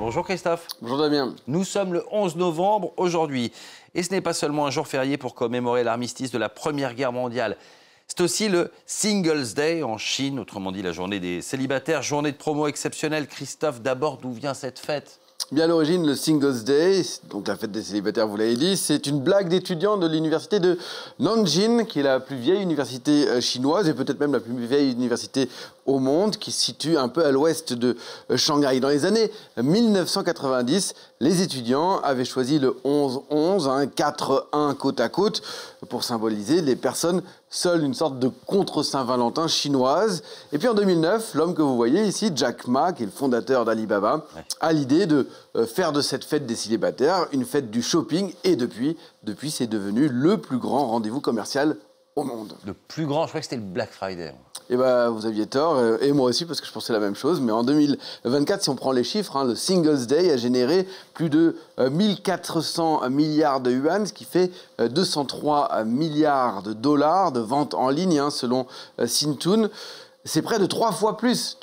Bonjour Christophe. Bonjour Damien. Nous sommes le 11 novembre aujourd'hui. Et ce n'est pas seulement un jour férié pour commémorer l'armistice de la Première Guerre mondiale. C'est aussi le Singles Day en Chine, autrement dit la journée des célibataires, journée de promo exceptionnelle. Christophe, d'abord, d'où vient cette fête ? Bien à l'origine, le Singles Day, donc la fête des célibataires, vous l'avez dit, c'est une blague d'étudiants de l'université de Nanjing, qui est la plus vieille université chinoise et peut-être même la plus vieille université au monde, qui se situe un peu à l'ouest de Shanghai. Dans les années 1990, les étudiants avaient choisi le 11-11, 4-1 côte à côte, pour symboliser les personnes seules, une sorte de contre-Saint-Valentin chinoise. Et puis en 2009, l'homme que vous voyez ici, Jack Ma, qui est le fondateur d'Alibaba, a l'idée de faire de cette fête des célibataires une fête du shopping. Et depuis c'est devenu le plus grand rendez-vous commercial au monde. Le plus grand, je crois que c'était le Black Friday. Eh bien, vous aviez tort, et moi aussi, parce que je pensais la même chose. Mais en 2024, si on prend les chiffres, le Singles Day a généré plus de 1400 milliards de yuan, ce qui fait 203 milliards de dollars de ventes en ligne, selon Syntoon. C'est près de 3 fois plus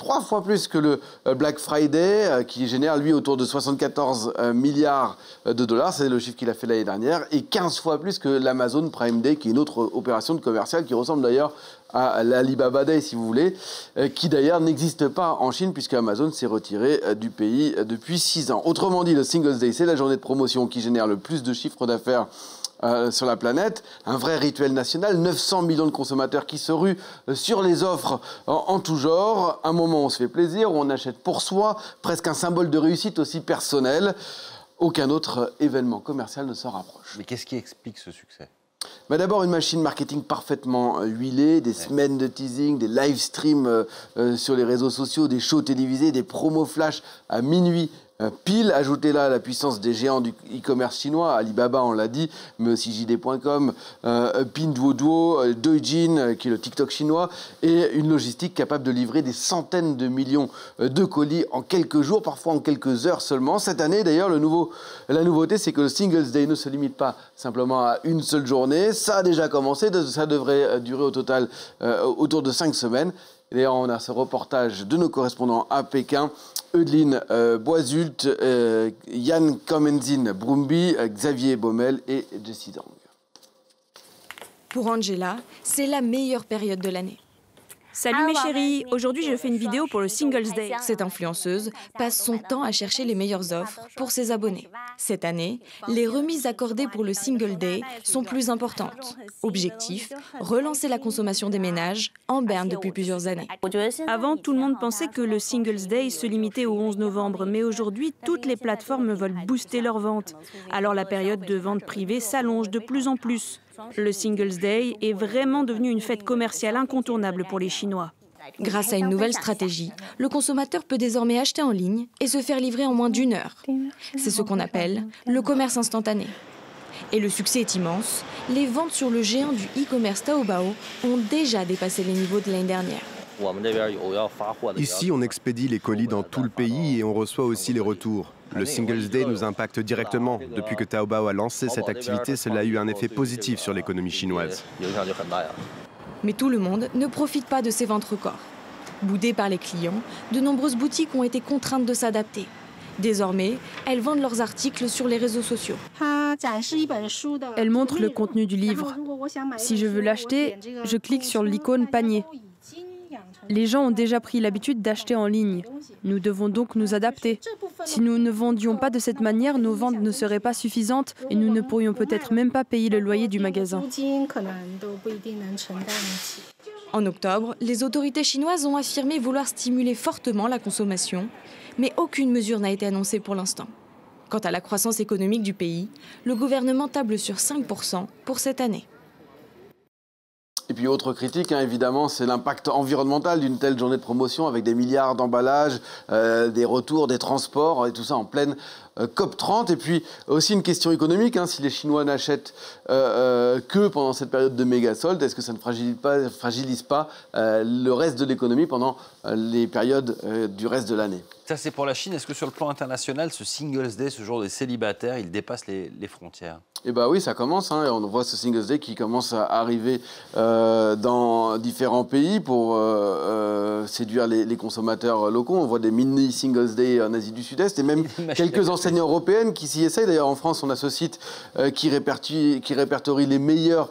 que le Black Friday, qui génère, lui, autour de 74 milliards de dollars. C'est le chiffre qu'il a fait l'année dernière. Et 15 fois plus que l'Amazon Prime Day, qui est une autre opération de commerciale qui ressemble d'ailleurs à l'Alibaba Day, si vous voulez, qui d'ailleurs n'existe pas en Chine, puisque Amazon s'est retiré du pays depuis 6 ans. Autrement dit, le Singles Day, c'est la journée de promotion qui génère le plus de chiffre d'affaires sur la planète, un vrai rituel national, 900 millions de consommateurs qui se ruent sur les offres en tout genre, un moment où on se fait plaisir, où on achète pour soi, presque un symbole de réussite aussi personnelle. Aucun autre événement commercial ne s'en rapproche. Mais qu'est-ce qui explique ce succès ? D'abord, une machine marketing parfaitement huilée, des semaines de teasing, des live streams sur les réseaux sociaux, des shows télévisés, des promos flash à minuit pile. Ajoutez là la puissance des géants du e-commerce chinois, Alibaba, on l'a dit, mais aussi JD.com, Pinduoduo, Douyin, qui est le TikTok chinois, et une logistique capable de livrer des centaines de millions de colis en quelques jours, parfois en quelques heures seulement. Cette année, d'ailleurs, la nouveauté, c'est que le Singles Day ne se limite pas simplement à une seule journée. Ça a déjà commencé, ça devrait durer au total autour de 5 semaines. D'ailleurs, on a ce reportage de nos correspondants à Pékin, Eudeline Boisult, Yann Comenzin Brumby, Xavier Baumel et Jessie Dang. Pour Angela, c'est la meilleure période de l'année. Salut mes chéris, aujourd'hui je fais une vidéo pour le Singles Day. Cette influenceuse passe son temps à chercher les meilleures offres pour ses abonnés. Cette année, les remises accordées pour le Single Day sont plus importantes. Objectif, relancer la consommation des ménages en berne depuis plusieurs années. Avant, tout le monde pensait que le Singles Day se limitait au 11 novembre, mais aujourd'hui, toutes les plateformes veulent booster leurs ventes. Alors la période de vente privée s'allonge de plus en plus. Le Singles Day est vraiment devenu une fête commerciale incontournable pour les Chinois. Grâce à une nouvelle stratégie, le consommateur peut désormais acheter en ligne et se faire livrer en moins d'1 heure. C'est ce qu'on appelle le commerce instantané. Et le succès est immense. Les ventes sur le géant du e-commerce Taobao ont déjà dépassé les niveaux de l'année dernière. Ici, on expédie les colis dans tout le pays et on reçoit aussi les retours. Le Singles Day nous impacte directement. Depuis que Taobao a lancé cette activité, cela a eu un effet positif sur l'économie chinoise. Mais tout le monde ne profite pas de ces ventes records. Boudées par les clients, de nombreuses boutiques ont été contraintes de s'adapter. Désormais, elles vendent leurs articles sur les réseaux sociaux. Elle montre le contenu du livre. Si je veux l'acheter, je clique sur l'icône panier. Les gens ont déjà pris l'habitude d'acheter en ligne. Nous devons donc nous adapter. Si nous ne vendions pas de cette manière, nos ventes ne seraient pas suffisantes et nous ne pourrions peut-être même pas payer le loyer du magasin. En octobre, les autorités chinoises ont affirmé vouloir stimuler fortement la consommation, mais aucune mesure n'a été annoncée pour l'instant. Quant à la croissance économique du pays, le gouvernement table sur 5% pour cette année. Et puis autre critique, évidemment, c'est l'impact environnemental d'une telle journée de promotion avec des milliards d'emballages, des retours, des transports et tout ça en pleine COP30. Et puis aussi une question économique, hein, si les Chinois n'achètent que pendant cette période de méga soldes, est-ce que ça ne fragilise pas le reste de l'économie pendant les périodes du reste de l'année? Ça, c'est pour la Chine. Est-ce que sur le plan international, ce Singles Day, ce jour des célibataires, il dépasse les frontières? Eh bien oui, ça commence. Hein, et on voit ce Singles Day qui commence à arriver dans différents pays pour séduire les consommateurs locaux. On voit des mini Singles Day en Asie du Sud-Est et même quelques enseignes européennes qui s'y essayent. D'ailleurs, en France, on a ce site qui répertorie les meilleures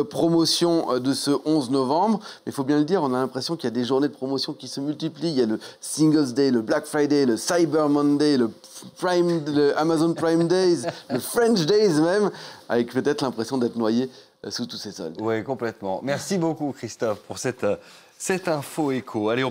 promotions de ce 11 novembre. Mais il faut bien le dire, on a l'impression qu'il y a des journées de promotion qui se multiplient. Il y a le Singles Day, le Black Friday, le Cyber Monday, le Amazon Prime Days, le French Days même, avec peut-être l'impression d'être noyé sous tous ces soldes. Oui, complètement. Merci beaucoup, Christophe, pour cette info éco. Allez,